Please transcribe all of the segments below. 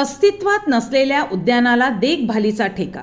अस्तित्वात नसलेल्या उद्यानाला देखभालीचा ठेका.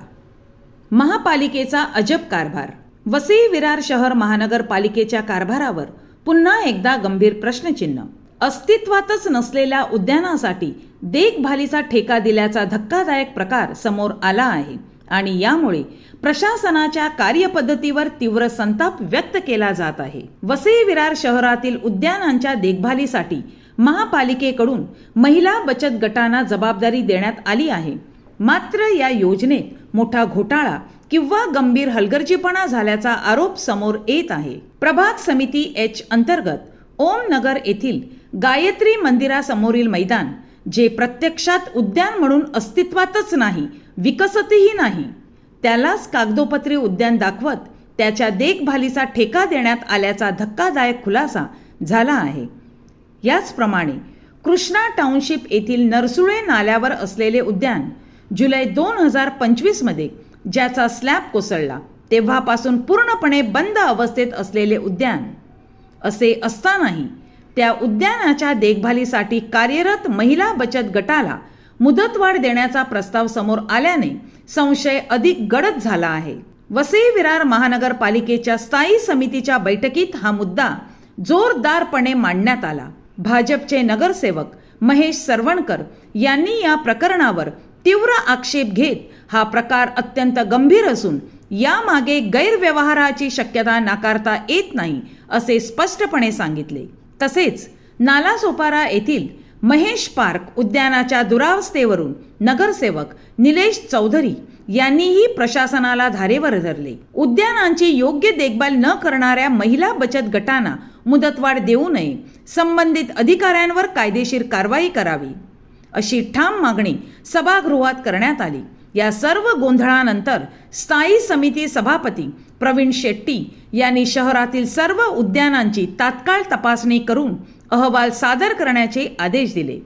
महापालिकेचा अजब कारभार. वसई विरार शहर महानगरपालिकेच्या कारभारावर पुन्हा एकदा गंभीर प्रश्नचिन्ह. अस्तित्वातच नसलेल्या उद्यानासाठी देखभालीचा ठेका दिल्याचा धक्कादायक प्रकार समोर आला आहे आणि यामुळे प्रशासनाच्या कार्यपद्धतीवर तीव्र संताप व्यक्त केला जात आहे. वसई विरार शहरातील उद्यानांच्या देखभालीसाठी महापालिकेकडून महिला बचत गटांना जबाबदारी देण्यात आली आहे. मात्र या योजनेत मोठा घोटाळा किंवा गंभीर हलगर्जीपणा झाल्याचा आरोप समोर येत आहे. प्रभाग समिती एच अंतर्गत ओमनगर येथील गायत्री मंदिरासमोरील मैदान, जे प्रत्यक्षात उद्यान म्हणून अस्तित्वातच नाही, विकसतही नाही, त्यालाच कागदोपत्री उद्यान दाखवत त्याच्या देखभालीचा ठेका देण्यात आल्याचा धक्कादायक खुलासा झाला आहे. याचप्रमाणे कृष्णा टाउनशिप येथील नरसुळे नाल्यावर असलेले उद्यान जुलै 2025 मध्ये ज्याचा स्लॅब कोसळला तेव्हापासून पूर्णपणे बंद अवस्थेत असलेले उद्यान. असे असतानाही त्या उद्यानाच्या देखभालीसाठी कार्यरत महिला बचत गटाला मुदतवाढ देण्याचा प्रस्ताव समोर आल्याने संशय अधिक गडद झाला आहे. वसई विरार महानगरपालिकेच्या स्थायी समितीच्या बैठकीत हा मुद्दा जोरदारपणे मांडण्यात आला. भाजपचे नगरसेवक महेश सरवणकर यांनी या प्रकरणावर तीव्र आक्षेप घेत हा प्रकार अत्यंत गंभीर असून यामागे गैरव्यवहाराची शक्यता नाकारता येत नाही असे स्पष्टपणे सांगितले. तसेच नालासोपारा येथील महेश पार्क उद्यानाच्या दुरावस्थेवरून नगरसेवक निलेश चौधरी यांनीही प्रशासनाला धारेवर धरले. उद्यानांची योग्य देखभाल न करणाऱ्या महिला बचत गटांना मुदतवाढ देऊ नये, संबंधित अधिकाऱ्यांवर कायदेशीर कारवाई करावी, अशी ठाम मागणी सभागृहात करण्यात आली. या सर्व गोंधळानंतर स्थायी समिती सभापती प्रवीण शेट्टी यांनी शहरातील सर्व उद्यानांची तात्काळ तपासणी करून अहवाल सादर करण्याचे आदेश दिले.